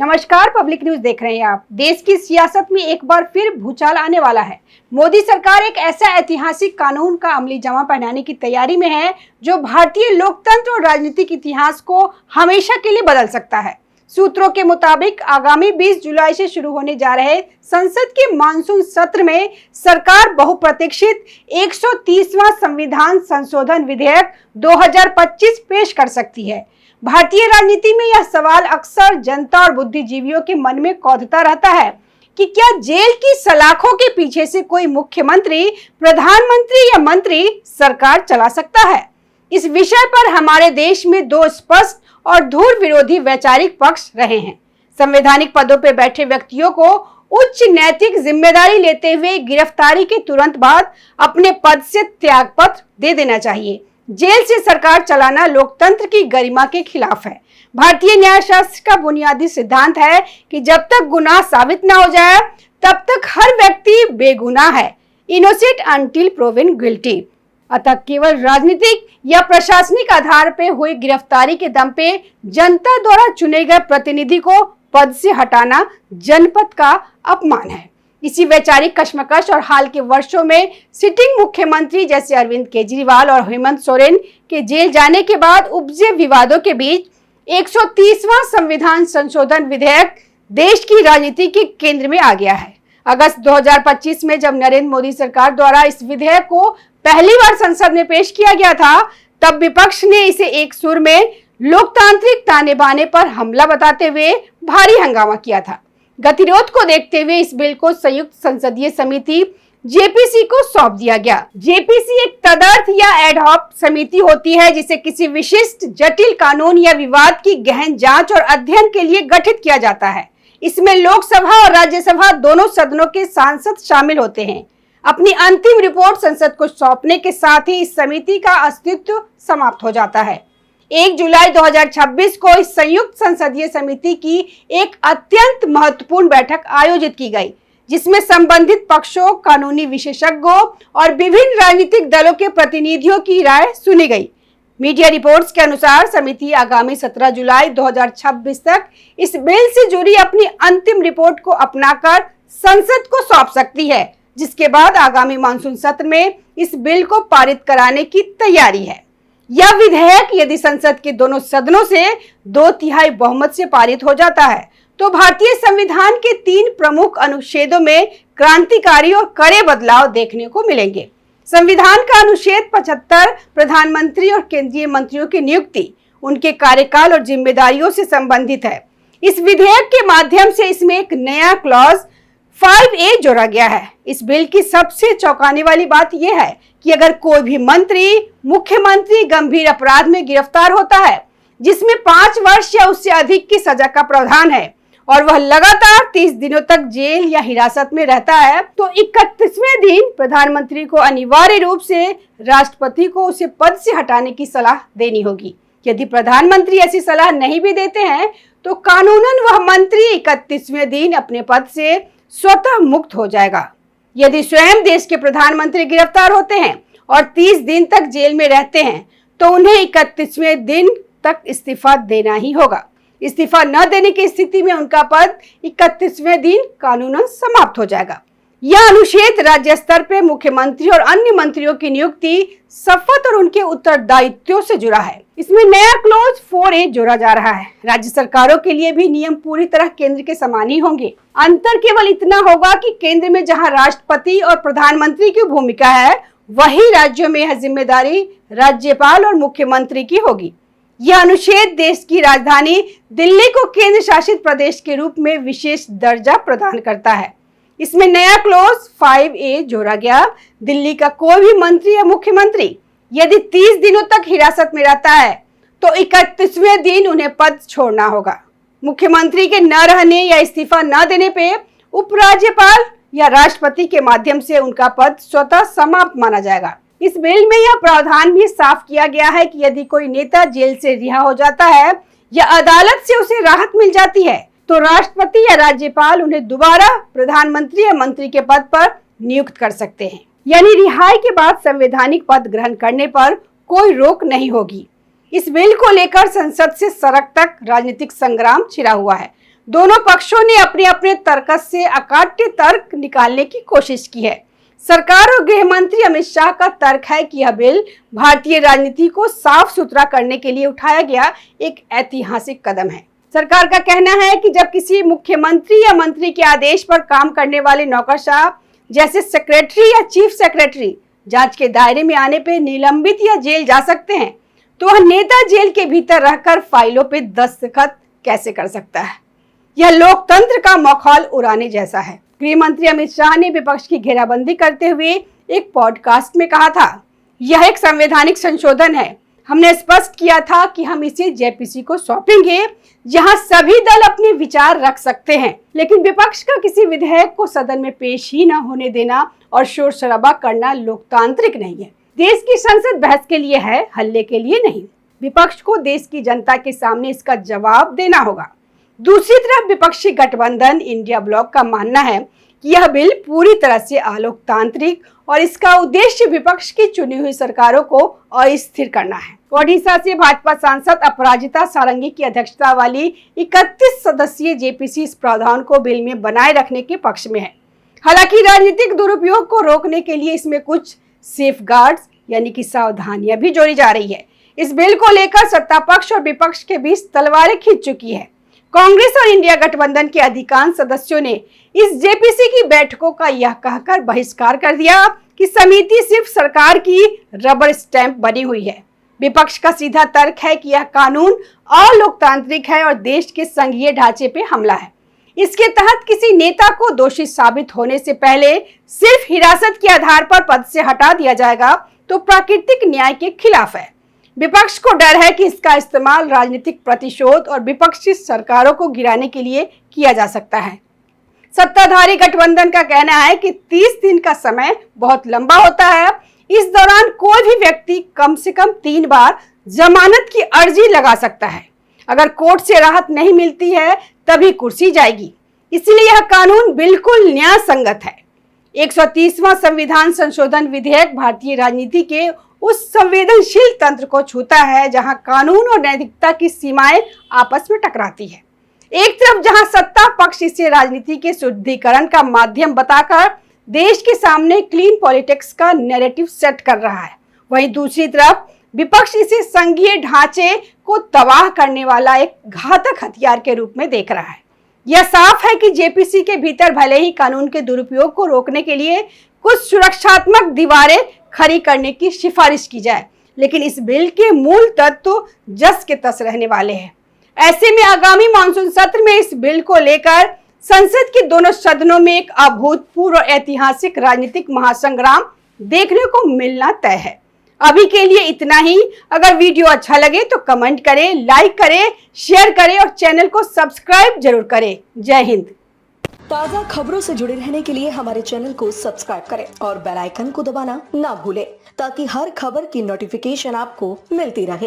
नमस्कार, public news देख रहे हैं आप। देश की सियासत में एक बार फिर भूचाल आने वाला है। मोदी सरकार एक ऐसा ऐतिहासिक कानून का अमली जामा पहनाने की तैयारी में है जो भारतीय लोकतंत्र और राजनीतिक इतिहास को हमेशा के लिए बदल सकता है। सूत्रों के मुताबिक आगामी 20 जुलाई से शुरू होने जा रहे संसद के मानसून सत्र में सरकार बहुप्रतीक्षित 130वां संविधान संशोधन विधेयक 2025 पेश कर सकती है। भारतीय राजनीति में यह सवाल अक्सर जनता और बुद्धिजीवियों के मन में कौंधता रहता है कि क्या जेल की सलाखों के पीछे से कोई मुख्यमंत्री, प्रधानमंत्री या मंत्री सरकार चला सकता है। इस विषय पर हमारे देश में दो स्पष्ट और धुर विरोधी वैचारिक पक्ष रहे हैं। संवैधानिक पदों पर बैठे व्यक्तियों को उच्च नैतिक जिम्मेदारी लेते हुए गिरफ्तारी के तुरंत बाद अपने पद से त्यागपत्र दे देना चाहिए। जेल से सरकार चलाना लोकतंत्र की गरिमा के खिलाफ है। भारतीय न्यायशास्त्र का बुनियादी सिद्धांत है कि जब तक गुनाह साबित न हो जाए तब तक हर व्यक्ति बेगुनाह है, इनोसेंट अनटिल प्रूवन गिल्टी। अतः केवल राजनीतिक या प्रशासनिक आधार पर हुई गिरफ्तारी के दम पे जनता द्वारा चुने गए प्रतिनिधि को पद से हटाना जनपद का अपमान है। इसी वैचारिक कश्मकश और हाल के वर्षों में सिटिंग मुख्यमंत्री जैसे अरविंद केजरीवाल और हेमंत सोरेन के जेल जाने के बाद उपजे विवादों के बीच 130वां संविधान संशोधन विधेयक देश की राजनीति के केंद्र में आ गया है। अगस्त 2025 में जब नरेंद्र मोदी सरकार द्वारा इस विधेयक को पहली बार संसद में पेश किया गया था, तब विपक्ष ने इसे एक सुर में लोकतांत्रिक ताने बाने पर हमला बताते हुए भारी हंगामा किया था। गतिरोध को देखते हुए इस बिल को संयुक्त संसदीय समिति जेपीसी को सौंप दिया गया। जेपीसी एक तदर्थ या एडहॉक समिति होती है जिसे किसी विशिष्ट जटिल कानून या विवाद की गहन जांच और अध्ययन के लिए गठित किया जाता है। इसमें लोकसभा और राज्यसभा दोनों सदनों के सांसद शामिल होते हैं। अपनी अंतिम रिपोर्ट संसद को सौंपने के साथ ही इस समिति का अस्तित्व समाप्त हो जाता है। 1 जुलाई 2026 को इस संयुक्त संसदीय समिति की एक अत्यंत महत्वपूर्ण बैठक आयोजित की गई, जिसमें संबंधित पक्षों, कानूनी विशेषज्ञों और विभिन्न राजनीतिक दलों के प्रतिनिधियों की राय सुनी गई। मीडिया रिपोर्ट्स के अनुसार समिति आगामी 17 जुलाई 2026 तक इस बिल से जुड़ी अपनी अंतिम रिपोर्ट को अपनाकर संसद को सौंप सकती है, जिसके बाद आगामी मानसून सत्र में इस बिल को पारित कराने की तैयारी है। यह विधेयक यदि संसद के दोनों सदनों से 2/3 बहुमत से पारित हो जाता है तो भारतीय संविधान के 3 प्रमुख अनुच्छेदों में क्रांतिकारी और कड़े बदलाव देखने को मिलेंगे। संविधान का अनुच्छेद 75 प्रधानमंत्री और केंद्रीय मंत्रियों की नियुक्ति, उनके कार्यकाल और जिम्मेदारियों से संबंधित है। इस विधेयक के माध्यम से इसमें एक नया क्लॉज 5A जोड़ा गया है। इस बिल की सबसे चौंकाने वाली बात यह है कि अगर कोई भी मंत्री, मुख्यमंत्री गंभीर अपराध में गिरफ्तार होता है जिसमें 5 वर्ष या उससे अधिक की सजा का प्रावधान है और वह लगातार 30 दिनों तक जेल या हिरासत में रहता है, तो 31वें दिन प्रधानमंत्री को अनिवार्य रूप से राष्ट्रपति को उसे पद से हटाने की सलाह देनी होगी। यदि प्रधानमंत्री ऐसी सलाह नहीं भी देते हैं तो कानूनन वह मंत्री 31वें दिन अपने पद से स्वतः मुक्त हो जाएगा। यदि स्वयं देश के प्रधानमंत्री गिरफ्तार होते हैं और 30 दिन तक जेल में रहते हैं तो उन्हें 31वें दिन तक इस्तीफा देना ही होगा। इस्तीफा न देने की स्थिति में उनका पद 31वें दिन कानूनन समाप्त हो जाएगा। यह अनुच्छेद राज्य स्तर पर मुख्यमंत्री और अन्य मंत्रियों की नियुक्ति, शपथ और उनके उत्तरदायित्वों से जुड़ा है। इसमें नया क्लॉज 4A जोड़ा जा रहा है। राज्य सरकारों के लिए भी नियम पूरी तरह केंद्र के समान ही होंगे। अंतर केवल इतना होगा कि केंद्र में जहां राष्ट्रपति और प्रधानमंत्री की भूमिका है, वही राज्यों में यह जिम्मेदारी राज्यपाल और मुख्यमंत्री की होगी। यह अनुच्छेद देश की राजधानी दिल्ली को केंद्र शासित प्रदेश के रूप में विशेष दर्जा प्रदान करता है। इसमें नया क्लॉज 5A जोड़ा गया। दिल्ली का कोई भी मंत्री या मुख्यमंत्री यदि 30 दिनों तक हिरासत में रहता है तो 31वें दिन उन्हें पद छोड़ना होगा। मुख्यमंत्री के न रहने या इस्तीफा न देने पे उपराज्यपाल या राष्ट्रपति के माध्यम से उनका पद स्वतः समाप्त माना जाएगा। इस बिल में यह प्रावधान भी साफ किया गया है कि यदि कोई नेता जेल से रिहा हो जाता है या अदालत से उसे राहत मिल जाती है तो राष्ट्रपति या राज्यपाल उन्हें दोबारा प्रधानमंत्री या मंत्री के पद पर नियुक्त कर सकते हैं। यानी रिहाई के बाद संवैधानिक पद ग्रहण करने पर कोई रोक नहीं होगी। इस बिल को लेकर संसद से सड़क तक राजनीतिक संग्राम छिड़ा हुआ है। दोनों पक्षों ने अपने अपने तर्कस से अकाट्य तर्क निकालने की कोशिश की है। सरकार और गृह मंत्री अमित शाह का तर्क है कि यह बिल भारतीय राजनीति को साफ सुथरा करने के लिए उठाया गया एक ऐतिहासिक कदम है। सरकार का कहना है कि जब किसी मुख्यमंत्री या मंत्री के आदेश पर काम करने वाले नौकरशाह जैसे सेक्रेटरी या चीफ सेक्रेटरी जांच के दायरे में आने पर निलंबित या जेल जा सकते हैं, तो वह नेता जेल के भीतर रहकर फाइलों पे दस्तखत कैसे कर सकता है। यह लोकतंत्र का मखौल उड़ाने जैसा है। गृह मंत्री अमित शाह ने विपक्ष की घेराबंदी करते हुए एक पॉडकास्ट में कहा था, यह एक संवैधानिक संशोधन है। हमने स्पष्ट किया था कि हम इसे जेपीसी को सौंपेंगे, जहां सभी दल अपने विचार रख सकते हैं, लेकिन विपक्ष का किसी विधेयक को सदन में पेश ही न होने देना और शोर शराबा करना लोकतांत्रिक नहीं है। देश की संसद बहस के लिए है, हल्ले के लिए नहीं। विपक्ष को देश की जनता के सामने इसका जवाब देना होगा। दूसरी तरफ विपक्षी गठबंधन इंडिया ब्लॉक का मानना है कि यह बिल पूरी तरह से अलोकतांत्रिक और इसका उद्देश्य विपक्ष की चुनी हुई सरकारों को अस्थिर करना है। ओडिशा से भाजपा सांसद अपराजिता सारंगी की अध्यक्षता वाली 31 सदस्यीय जेपीसी इस प्रावधान को बिल में बनाए रखने के पक्ष में है। हालांकि राजनीतिक दुरुपयोग को रोकने के लिए इसमें कुछ सेफगार्ड्स यानी कि सावधानियां भी जोड़ी जा रही है। इस बिल को लेकर सत्ता पक्ष और विपक्ष के बीच तलवारें खिंच चुकी है। कांग्रेस और इंडिया गठबंधन के अधिकांश सदस्यों ने इस जेपीसी की बैठकों का यह कहकर बहिष्कार कर दिया कि समिति सिर्फ सरकार की रबर स्टैंप बनी हुई है। विपक्ष का सीधा तर्क है कि यह कानून अलोकतांत्रिक है और देश के संघीय ढांचे पे हमला है। इसके तहत किसी नेता को दोषी साबित होने से पहले सिर्फ हिरासत के आधार पर पद से हटा दिया जाएगा तो प्राकृतिक न्याय के खिलाफ है। विपक्ष को डर है कि इसका इस्तेमाल राजनीतिक प्रतिशोध और विपक्षी सरकारों को गिराने के लिए किया जा सकता है। सत्ताधारी गठबंधन का कहना है कि 30 दिन का समय बहुत लंबा होता है। इस दौरान कोई भी व्यक्ति कम से कम 3 बार जमानत की अर्जी लगा सकता है। अगर कोर्ट से राहत नहीं मिलती है तभी कुर्सी जाएगी। इसलिए यह कानून बिल्कुल न्याय संगत है। 130वां संविधान संशोधन विधेयक भारतीय राजनीति के उस संवेदनशील तंत्र को छूता है जहां कानून और नैतिकता की सीमाएं आपस में टकराती है। एक तरफ जहां सत्ता पक्ष इसे राजनीति के शुद्धिकरण का माध्यम बताकर देश के सामने क्लीन पॉलिटिक्स का नैरेटिव सेट कर रहा है, वहीं दूसरी तरफ विपक्ष इसे संघीय ढांचे को तबाह करने वाला एक घातक हथियार के रूप में देख रहा है। यह साफ है कि जेपीसी के भीतर भले ही कानून के दुरुपयोग को रोकने के लिए कुछ सुरक्षात्मक दीवारें खड़ी करने की सिफारिश की जाए, लेकिन इस बिल के मूल तत्व जस के तस रहने वाले हैं। ऐसे में आगामी मानसून सत्र में इस बिल को लेकर संसद के दोनों सदनों में एक अभूतपूर्व और ऐतिहासिक राजनीतिक महासंग्राम देखने को मिलना तय है। अभी के लिए इतना ही। अगर वीडियो अच्छा लगे तो कमेंट करें, लाइक करें, शेयर करें और चैनल को सब्सक्राइब जरूर करें। जय हिंद। ताज़ा खबरों से जुड़े रहने के लिए हमारे चैनल को सब्सक्राइब करें और बेल आइकन को दबाना ना भूलें ताकि हर खबर की नोटिफिकेशन आपको मिलती रहे।